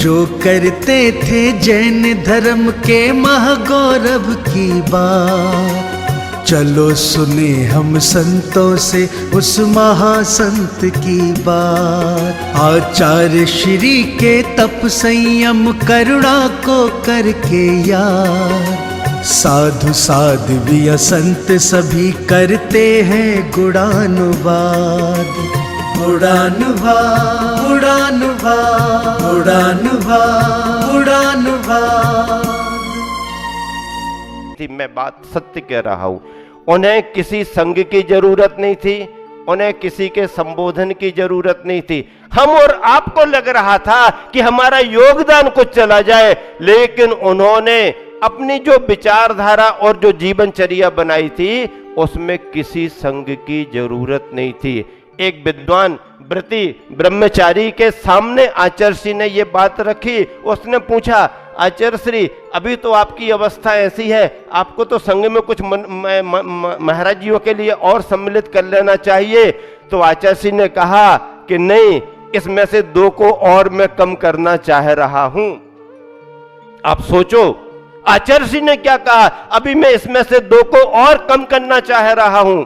जो करते थे जैन धर्म के महागौरव की बात, चलो सुने हम संतों से उस महासंत की बात। आचार्य श्री के तप संयम करुणा को करके याद, साधु साध्वी संत सभी करते हैं गुणानुवाद। गुणानुवाद गुणानुवाद गुणानुवाद गुणानुवाद। मैं बात सत्य कह रहा हूं। उन्हें किसी संघ की जरूरत नहीं थी, उन्हें किसी के संबोधन की जरूरत नहीं थी। हम और आपको लग रहा था कि हमारा योगदान कुछ चला जाए, लेकिन उन्होंने अपनी जो विचारधारा और जो जीवनचर्या बनाई थी उसमें किसी संघ की जरूरत नहीं थी। एक विद्वान व्रती ब्रह्मचारी के सामने आचार्य श्री ने यह बात रखी। उसने पूछा, आचार्य श्री अभी तो आपकी अवस्था ऐसी है, आपको तो संघ में कुछ महाराज जियों के लिए और सम्मिलित कर लेना चाहिए। तो आचार्य श्री ने कहा कि नहीं, इसमें से 2 को और मैं कम करना चाह रहा हूं। आप सोचो आचार्य श्री ने क्या कहा, अभी मैं इसमें से 2 को और कम करना चाह रहा हूं।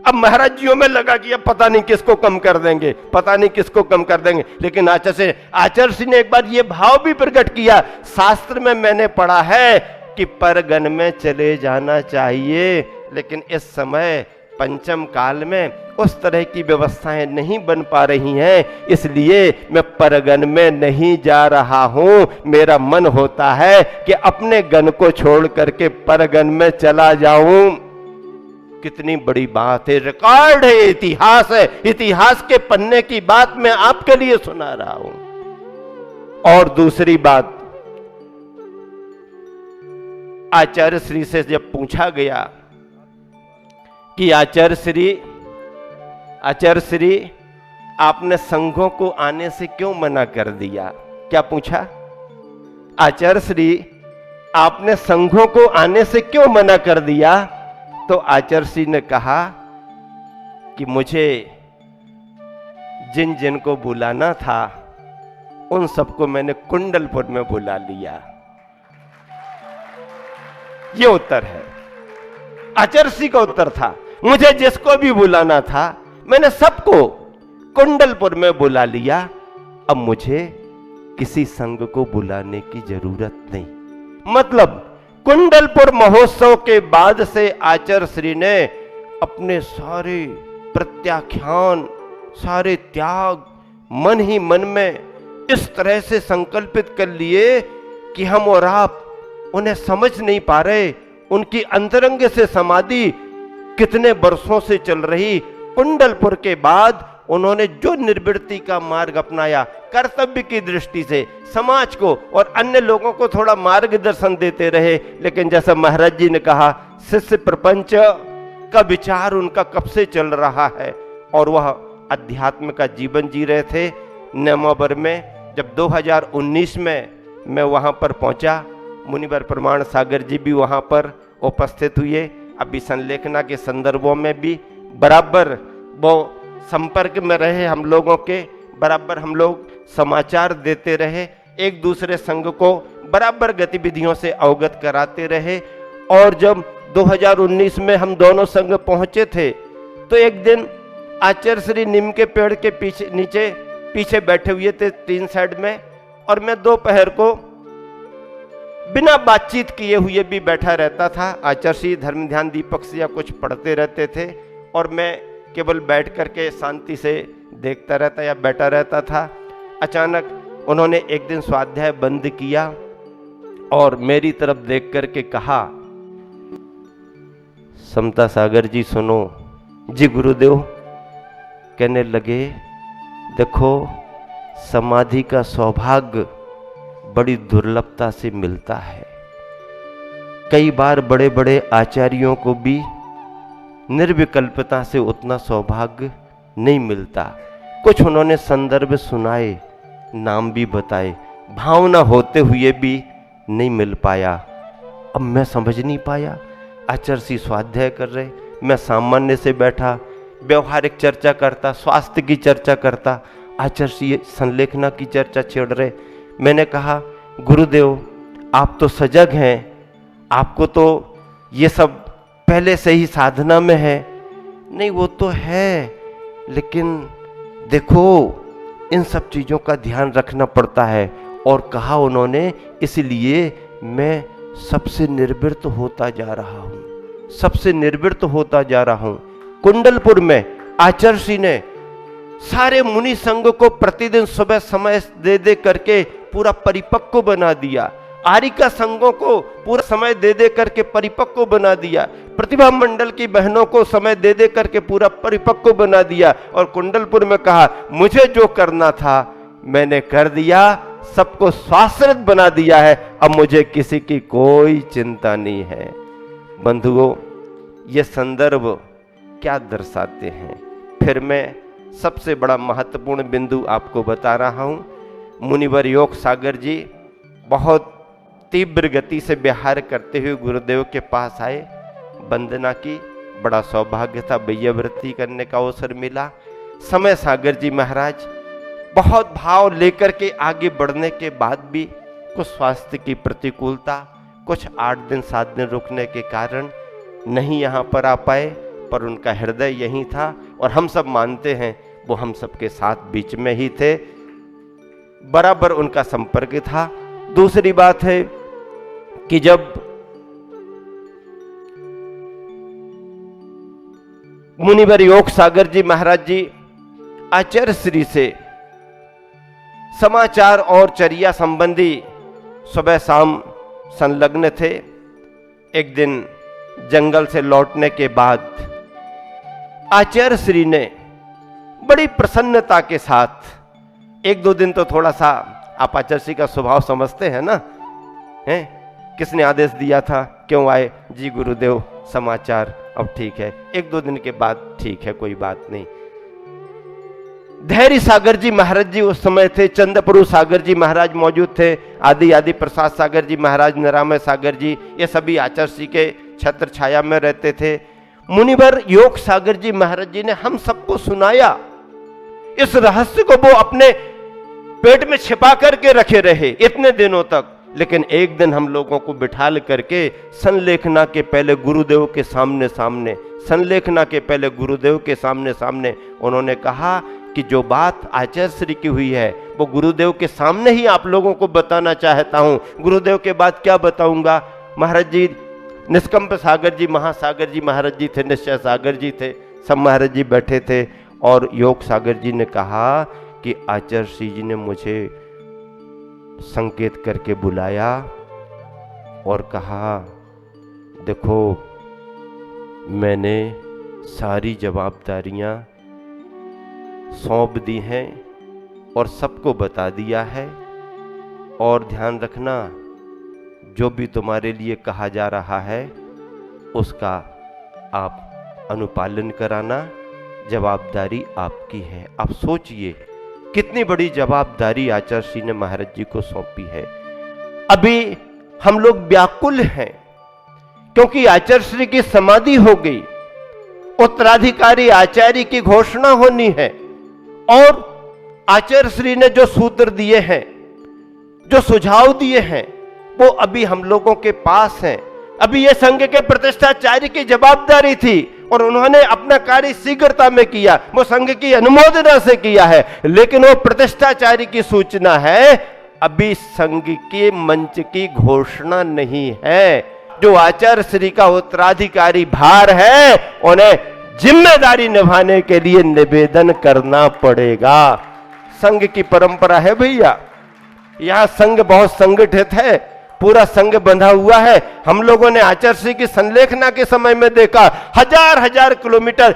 अब महाराज जियों में लगा कि अब पता नहीं किसको कम कर देंगे, पता नहीं किसको कम कर देंगे। लेकिन आचार्य श्री ने एक बार ये भाव भी प्रकट किया, शास्त्र में मैंने पढ़ा है कि परगन में चले जाना चाहिए, लेकिन इस समय पंचम काल में उस तरह की व्यवस्थाएं नहीं बन पा रही हैं, इसलिए मैं परगन में नहीं जा रहा हूं। मेरा मन होता है कि अपने गण को छोड़ करके परगन में चला जाऊं। कितनी बड़ी बात है, रिकॉर्ड है, इतिहास है, इतिहास के पन्ने की बात मैं आपके लिए सुना रहा हूं। और दूसरी बात, आचार्य श्री से जब पूछा गया कि आचार्य श्री आपने संघों को आने से क्यों मना कर दिया, क्या पूछा? आचार्य श्री आपने संघों को आने से क्यों मना कर दिया? तो आचार्य श्री ने कहा कि मुझे जिन जिन को बुलाना था उन सबको मैंने कुंडलपुर में बुला लिया। ये उत्तर है, आचार्य श्री का उत्तर था। मुझे जिसको भी बुलाना था मैंने सबको कुंडलपुर में बुला लिया, अब मुझे किसी संघ को बुलाने की जरूरत नहीं। मतलब कुंडलपुर महोत्सव के बाद से आचार्य श्री ने अपने सारे प्रत्याख्यान, सारे त्याग मन ही मन में इस तरह से संकल्पित कर लिए कि हम और आप उन्हें समझ नहीं पा रहे। उनकी अंतरंग से समाधि कितने वर्षों से चल रही, कुंडलपुर के बाद उन्होंने जो निर्वृत्ति का मार्ग अपनाया, कर्तव्य की दृष्टि से समाज को और अन्य लोगों को थोड़ा मार्गदर्शन देते रहे। लेकिन जैसा महाराज जी ने कहा, शिष्य प्रपंच का विचार उनका कब से चल रहा है और वह अध्यात्म का जीवन जी रहे थे। नेमावर में जब 2019 में मैं वहां पर पहुंचा, मुनिवर प्रमाण सागर जी भी वहां पर उपस्थित हुए। अभी संलेखना के संदर्भों में भी बराबर वो संपर्क में रहे, हम लोगों के बराबर हम लोग समाचार देते रहे, एक दूसरे संघ को बराबर गतिविधियों से अवगत कराते रहे। और जब 2019 में हम दोनों संघ पहुंचे थे तो एक दिन आचार्य श्री नीम के पेड़ के पीछे बैठे हुए थे 3 साइड में, और मैं दोपहर को बिना बातचीत किए हुए भी बैठा रहता था। आचार्य श्री धर्म ध्यान दीपक से या कुछ पढ़ते रहते थे और मैं केवल बैठ करके शांति से देखता रहता या बैठा रहता था। अचानक उन्होंने एक दिन स्वाध्याय बंद किया और मेरी तरफ देख करके कहा, समता सागर जी सुनो। जी गुरुदेव। कहने लगे, देखो समाधि का सौभाग्य बड़ी दुर्लभता से मिलता है। कई बार बड़े बड़े आचार्यों को भी निर्विकल्पता से उतना सौभाग्य नहीं मिलता। कुछ उन्होंने संदर्भ सुनाए, नाम भी बताए, भावना होते हुए भी नहीं मिल पाया। अब मैं समझ नहीं पाया, आचार्य श्री स्वाध्याय कर रहे, मैं सामान्य से बैठा, व्यवहारिक चर्चा करता, स्वास्थ्य की चर्चा करता, आचार्य श्री संलेखना की चर्चा छेड़ रहे। मैंने कहा, गुरुदेव आप तो सजग हैं, आपको तो ये सब पहले से ही साधना में है। नहीं वो तो है, लेकिन देखो इन सब चीज़ों का ध्यान रखना पड़ता है। और कहा उन्होंने, इसलिए मैं सबसे निर्वृत्त होता जा रहा हूँ, सबसे निर्वृत्त होता जा रहा हूँ। कुंडलपुर में आचार्य ने सारे मुनि संघ को प्रतिदिन सुबह समय दे दे करके पूरा परिपक्व बना दिया। आरिका संघों को पूरा समय दे दे करके परिपक्व बना दिया। प्रतिभा मंडल की बहनों को समय दे दे करके पूरा परिपक्व बना दिया। और कुंडलपुर में कहा, मुझे जो करना था मैंने कर दिया, सबको स्वाश्रित बना दिया है, अब मुझे किसी की कोई चिंता नहीं है। बंधुओं, ये संदर्भ क्या दर्शाते हैं? फिर मैं सबसे बड़ा महत्वपूर्ण बिंदु आपको बता रहा हूं। मुनिवर योग सागर जी बहुत तीव्र गति से विहार करते हुए गुरुदेव के पास आए, वंदना की। बड़ा सौभाग्य था, वैयावृत्ति करने का अवसर मिला। समय सागर जी महाराज बहुत भाव लेकर के आगे बढ़ने के बाद भी कुछ स्वास्थ्य की प्रतिकूलता, कुछ 8 दिन 7 दिन रुकने के कारण नहीं यहाँ पर आ पाए, पर उनका हृदय यहीं था और हम सब मानते हैं वो हम सबके साथ बीच में ही थे, बराबर उनका संपर्क था। दूसरी बात है कि जब मुनिवर योग सागर जी महाराज जी आचार्य श्री से समाचार और चर्या संबंधी सुबह शाम संलग्न थे। एक दिन जंगल से लौटने के बाद आचार्य श्री ने बड़ी प्रसन्नता के साथ, 1-2 दिन तो थोड़ा सा, आप आचार्य श्री का स्वभाव समझते हैं ना, हैं? किसने आदेश दिया था, क्यों आए? जी गुरुदेव समाचार, अब ठीक है। 1-2 दिन के बाद ठीक है, कोई बात नहीं। धैर्य सागर जी महाराज जी उस समय थे, चंद्रप्रभु सागर जी महाराज मौजूद थे, आदि प्रसाद सागर जी महाराज, निरामय सागर जी, ये सभी आचार्य श्री के छत्र छाया में रहते थे। मुनिवर योग सागर जी महाराज जी ने हम सबको सुनाया। इस रहस्य को वो अपने पेट में छिपा करके रखे रहे इतने दिनों तक, लेकिन एक दिन हम लोगों को बिठाल करके संलेखना के पहले गुरुदेव के सामने सामने, संलेखना के पहले गुरुदेव के सामने सामने उन्होंने कहा कि जो बात आचार्य श्री की हुई है वो गुरुदेव के सामने ही आप लोगों को बताना चाहता हूं। गुरुदेव के बाद क्या बताऊंगा? महाराज जी निष्कंप सागर जी, महासागर जी महाराज जी थे, निश्चय सागर जी थे, सब महाराज जी बैठे थे। और योग सागर जी ने कहा कि आचार्य श्री जी ने मुझे संकेत करके बुलाया और कहा, देखो मैंने सारी जवाबदारियां सौंप दी हैं और सबको बता दिया है, और ध्यान रखना जो भी तुम्हारे लिए कहा जा रहा है उसका आप अनुपालन कराना, जवाबदारी आपकी है। आप सोचिए कितनी बड़ी जवाबदारी आचार्य श्री ने महाराज जी को सौंपी है। अभी हम लोग व्याकुल हैं क्योंकि आचार्य श्री की समाधि हो गई, उत्तराधिकारी आचार्य की घोषणा होनी है, और आचार्य श्री ने जो सूत्र दिए हैं, जो सुझाव दिए हैं, वो अभी हम लोगों के पास हैं। अभी ये संघ के प्रतिष्ठाचार्य की जवाबदारी थी और उन्होंने अपना कार्य शीघ्रता में किया, वो संघ की अनुमोदना से किया है, लेकिन वो प्रतिष्ठाचार्य की सूचना है, अभी संघ के मंच की घोषणा नहीं है। जो आचार्य श्री का उत्तराधिकारी भार है उन्हें जिम्मेदारी निभाने के लिए निवेदन करना पड़ेगा। संघ की परंपरा है भैया, यहां संघ बहुत संगठित है, पूरा संघ बंधा हुआ है। हम लोगों ने आचार्य श्री की संलेखना के समय में देखा, हजार किलोमीटर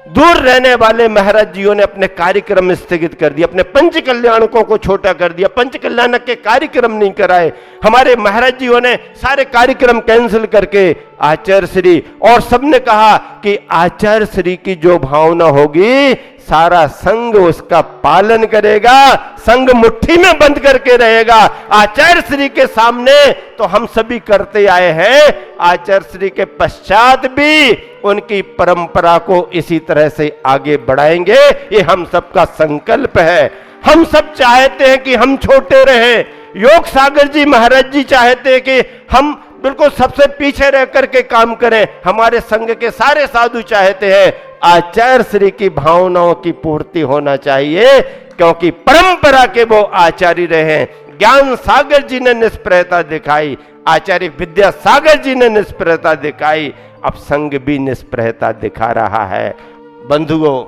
दूर रहने वाले महाराज जियों ने अपने कार्यक्रम स्थगित कर दिया, अपने पंच कल्याणकों को छोटा कर दिया, पंच कल्याणक के कार्यक्रम नहीं कराए। हमारे महाराज जियों ने सारे कार्यक्रम कैंसिल करके आचार्य श्री, और सबने कहा कि आचार्य श्री की जो भावना होगी सारा संघ उसका पालन करेगा, संघ मुट्ठी में बंद करके रहेगा। आचार्य श्री के सामने तो हम सभी करते आए हैं, आचार्य श्री के पश्चात भी उनकी परंपरा को इसी तरह से आगे बढ़ाएंगे, ये हम सबका संकल्प है। हम सब चाहते हैं कि हम छोटे रहें, योग सागर जी महाराज जी चाहते कि हम बिल्कुल सबसे पीछे रह करके काम करें। हमारे संघ के सारे साधु चाहते हैं आचार्य श्री की भावनाओं की पूर्ति होना चाहिए, क्योंकि परंपरा के वो आचार्य रहे हैं। ज्ञान सागर जी ने निष्प्रयता दिखाई, आचार्य विद्या सागर जी ने निष्प्रयता दिखाई, अब संघ भी निष्प्रयता दिखा रहा है। बंधुओं,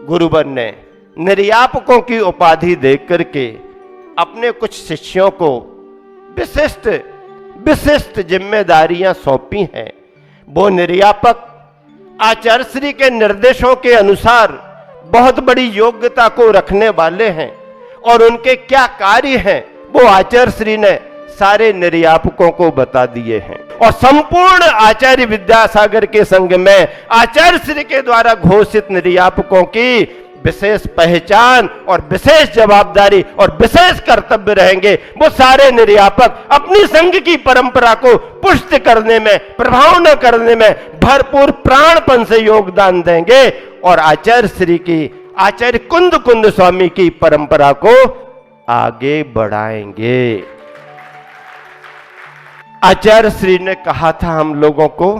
गुरुवर ने निर्यापकों की उपाधि देख करके अपने कुछ शिष्यों को विशिष्ट विशिष्ट जिम्मेदारियां सौंपी हैं। वो निर्यापक आचार्य श्री के निर्देशों के अनुसार बहुत बड़ी योग्यता को रखने वाले हैं और उनके क्या कार्य हैं वो आचार्य श्री ने सारे निर्यापकों को बता दिए हैं। और संपूर्ण आचार्य विद्यासागर के संघ में आचार्य श्री के द्वारा घोषित निर्यापकों की विशेष पहचान और विशेष जवाबदारी और विशेष कर्तव्य रहेंगे। वो सारे निर्यापक अपनी संघ की परंपरा को पुष्ट करने में, प्रभावना करने में भरपूर प्राणपन से योगदान देंगे और आचार्य श्री की, आचार्य कुंद कुंद स्वामी की परंपरा को आगे बढ़ाएंगे। आचार्य श्री ने कहा था हम लोगों को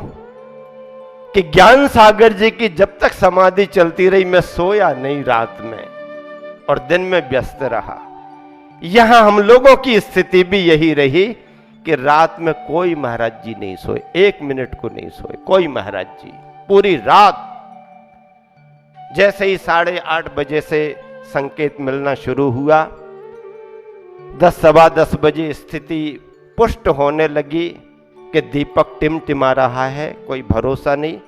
कि ज्ञान सागर जी की जब तक समाधि चलती रही मैं सोया नहीं रात में और दिन में व्यस्त रहा। यहां हम लोगों की स्थिति भी यही रही कि रात में कोई महाराज जी नहीं सोए, 1 मिनट को नहीं सोए कोई महाराज जी पूरी रात। जैसे ही 8:30 बजे से संकेत मिलना शुरू हुआ, 10 सवा 10 बजे स्थिति पुष्ट होने लगी कि दीपक टिमटिमा रहा है, कोई भरोसा नहीं।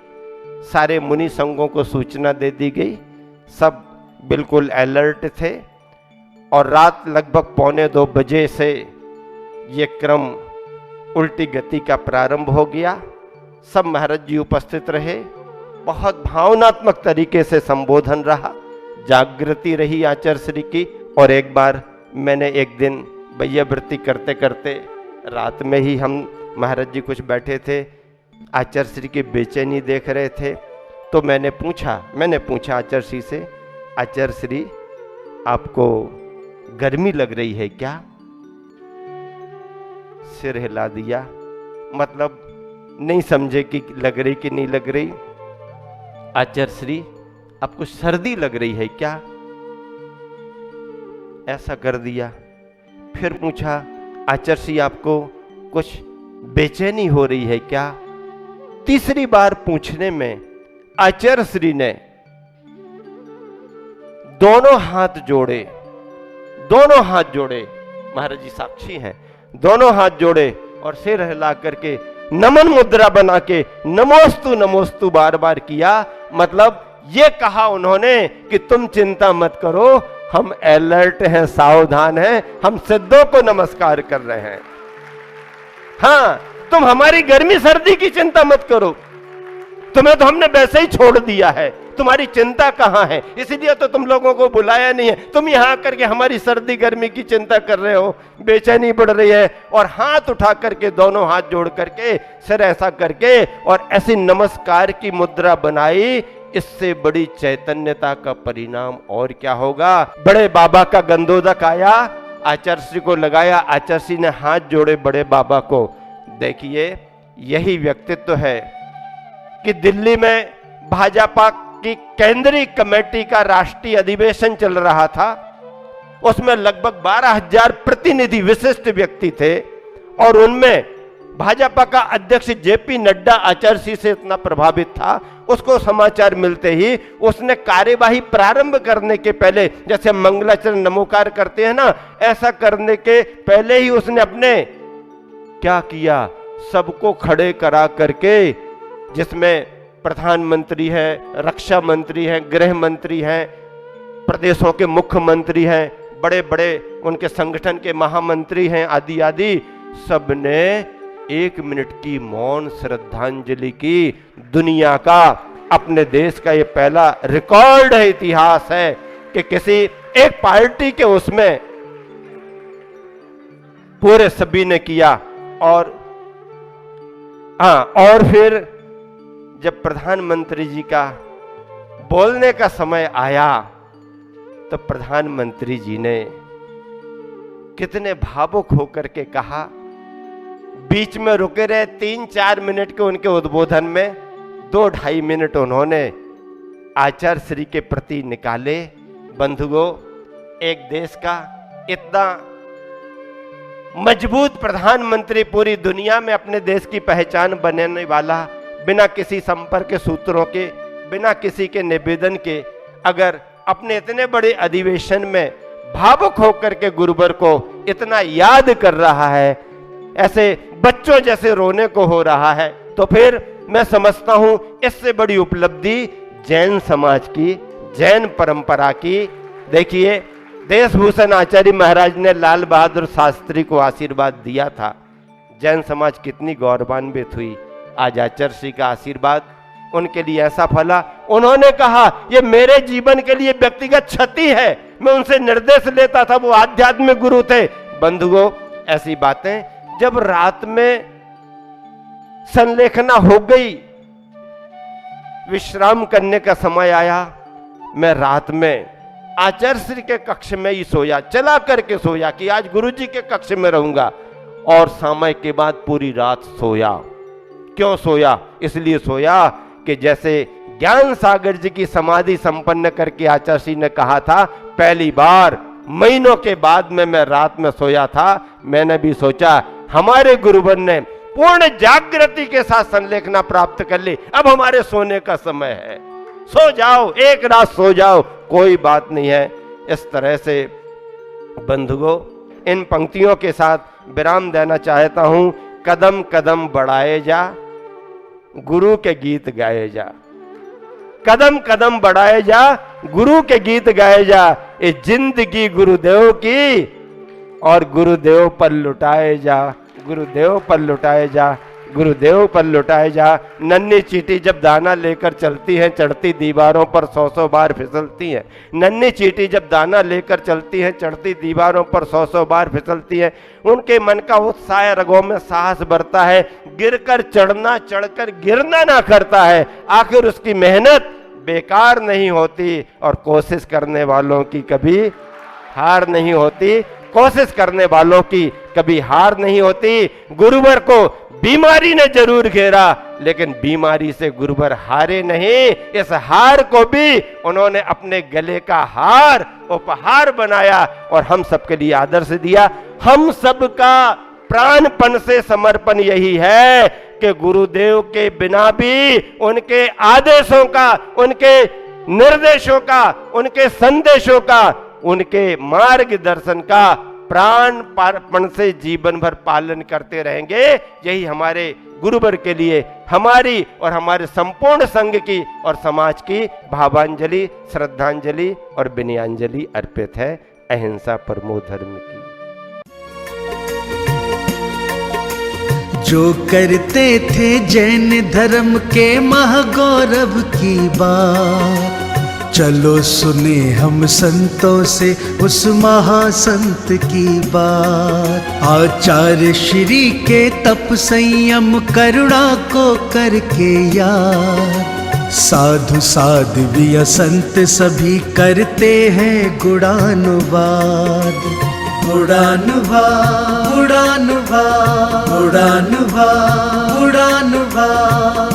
सारे मुनि संघों को सूचना दे दी गई, सब बिल्कुल अलर्ट थे और रात लगभग 1:45 बजे से ये क्रम उल्टी गति का प्रारंभ हो गया। सब महाराज जी उपस्थित रहे, बहुत भावनात्मक तरीके से संबोधन रहा, जागृति रही आचार्य श्री की। और एक बार मैंने एक दिन वैयावृत्ति करते करते रात में ही हम महाराज जी कुछ बैठे थे, आचार्य श्री की बेचैनी देख रहे थे, तो मैंने पूछा आचार्य श्री से, आचार्य श्री आपको गर्मी लग रही है क्या? सिर हिला दिया, मतलब नहीं समझे कि लग रही कि नहीं लग रही। आचार्य श्री आपको सर्दी लग रही है क्या? ऐसा कर दिया। फिर पूछा, आचार्य श्री आपको कुछ बेचैनी हो रही है क्या? तीसरी बार पूछने में आचार्य श्री ने दोनों हाथ जोड़े, महाराज जी साक्षी हैं, दोनों हाथ जोड़े और सिर हिला करके नमन मुद्रा बना के नमोस्तु नमोस्तु बार बार किया। मतलब ये कहा उन्होंने कि तुम चिंता मत करो, हम अलर्ट हैं, सावधान हैं, हम सिद्धों को नमस्कार कर रहे हैं। हाँ, तुम हमारी गर्मी सर्दी की चिंता मत करो, तुम्हें तो हमने वैसे ही छोड़ दिया है, तुम्हारी चिंता कहां है, इसलिए तो तुम लोगों को बुलाया नहीं है। तुम यहां आकर के हमारी सर्दी गर्मी की चिंता कर रहे हो, बेचैनी बढ़ रही है। और हाथ उठा करके, दोनों हाथ जोड़ करके, सिर ऐसा करके और ऐसी नमस्कार की मुद्रा बनाई। इससे बड़ी चैतन्यता का परिणाम और क्या होगा। बड़े बाबा का गंधोदक आया, आचार्य श्री को लगाया, आचार्य श्री ने हाथ जोड़े बड़े बाबा को। देखिए, यही व्यक्तित्व है कि दिल्ली में भाजपा की केंद्रीय कमेटी का राष्ट्रीय अधिवेशन चल रहा था, उसमें लगभग 12,000 प्रतिनिधि विशिष्ट व्यक्ति थे और उनमें भाजपा का अध्यक्ष जेपी नड्डा आचार्य श्री से इतना प्रभावित था, उसको समाचार मिलते ही उसने कार्यवाही प्रारंभ करने के पहले, जैसे हम मंगलाचरण नमोकार करते हैं ना, ऐसा करने के पहले ही उसने अपने क्या किया, सबको खड़े करा करके, जिसमें प्रधानमंत्री है, रक्षा मंत्री है, गृह मंत्री हैं, प्रदेशों के मुख्यमंत्री हैं, बड़े बड़े उनके संगठन के महामंत्री हैं, आदि आदि, सबने 1 मिनट की मौन श्रद्धांजलि की। दुनिया का, अपने देश का ये पहला रिकॉर्ड है, इतिहास है कि किसी एक पार्टी के उसमें पूरे सभी ने किया। और फिर जब प्रधानमंत्री जी का बोलने का समय आया तो प्रधानमंत्री जी ने कितने भावुक होकर के कहा। बीच में रुके रहे 3-4 मिनट के उनके उद्बोधन में 2-2.5 मिनट उन्होंने आचार्य श्री के प्रति निकाले। बंधुओं, एक देश का इतना मजबूत प्रधानमंत्री, पूरी दुनिया में अपने देश की पहचान बनाने वाला, बिना किसी संपर्क सूत्रों के, बिना किसी के निवेदन के, अगर अपने इतने बड़े अधिवेशन में भावुक होकर के गुरुवर को इतना याद कर रहा है, ऐसे बच्चों जैसे रोने को हो रहा है, तो फिर मैं समझता हूं इससे बड़ी उपलब्धि जैन समाज की, जैन परंपरा की। देखिए, देशभूषण आचार्य महाराज ने लाल बहादुर शास्त्री को आशीर्वाद दिया था। जैन समाज कितनी गौरवान्वित हुई। आज आचार्य श्री का आशीर्वाद उनके लिए ऐसा फला। उन्होंने कहा, ये मेरे जीवन के लिए व्यक्तिगत क्षति है, मैं उनसे निर्देश लेता था, वो आध्यात्मिक गुरु थे। बंधुओं, ऐसी बातें जब रात में संलेखना हो गई, विश्राम करने का समय आया, मैं रात में आचार्य श्री के कक्ष में ही सोया, चला करके सोया कि आज गुरुजी के कक्ष में रहूंगा, और समय के बाद पूरी रात सोया। क्यों सोया? इसलिए सोया कि जैसे ज्ञान सागर जी की समाधि संपन्न करके आचार्य श्री ने कहा था, पहली बार महीनों के बाद में मैं रात में सोया था, मैंने भी सोचा हमारे गुरुवर ने पूर्ण जागृति के साथ संलेखना प्राप्त कर ली, अब हमारे सोने का समय है, सो जाओ, एक रात सो जाओ, कोई बात नहीं है। इस तरह से बंधुओं, इन पंक्तियों के साथ विराम देना चाहता हूं। कदम कदम बढ़ाए जा, गुरु के गीत गाए जा। कदम कदम बढ़ाए जा, गुरु के गीत गाए जा। ये जिंदगी गुरुदेव की, और गुरुदेव पर लुटाए जा, गुरुदेव पर लुटाए जा, गुरुदेव पर लुटाए जा। नन्ही चींटी जब दाना लेकर चलती है, चढ़ती दीवारों पर 100-100 बार फिसलती है। नन्ही चींटी जब दाना लेकर चलती है, चढ़ती दीवारों पर 100-100 बार फिसलती है। उनके मन का उत्साह, रगों में साहस बढ़ता है, गिरकर चढ़ना, चढ़कर गिरना ना करता है। आखिर उसकी मेहनत बेकार नहीं होती, और कोशिश करने वालों की कभी हार नहीं होती, कोशिश करने वालों की कभी हार नहीं होती। गुरुवर को बीमारी ने जरूर घेरा, लेकिन बीमारी से गुरुवर हारे नहीं। इस हार को भी उन्होंने अपने गले का हार उपहार बनाया और हम सबके लिए आदर्श दिया। हम सबका प्राणपण से समर्पण यही है कि गुरुदेव के बिना भी उनके आदेशों का, उनके निर्देशों का, उनके संदेशों का, उनके मार्गदर्शन का प्राणपण से जीवन भर पालन करते रहेंगे। यही हमारे गुरुवर के लिए हमारी और हमारे संपूर्ण संघ की और समाज की भावांजलि, श्रद्धांजलि और विनयांजलि अर्पित है। अहिंसा परमो धर्म की। जो करते थे जैन धर्म के महागौरव की बात, चलो सुने हम संतों से उस महासंत की बात। आचार्य श्री के तप संयम करुणा को करके याद, साधु साध्वी संत सभी करते हैं गुणानुवाद। गुणानुवाद, गुणानुवाद, गुणानुवाद, गुणानुवाद।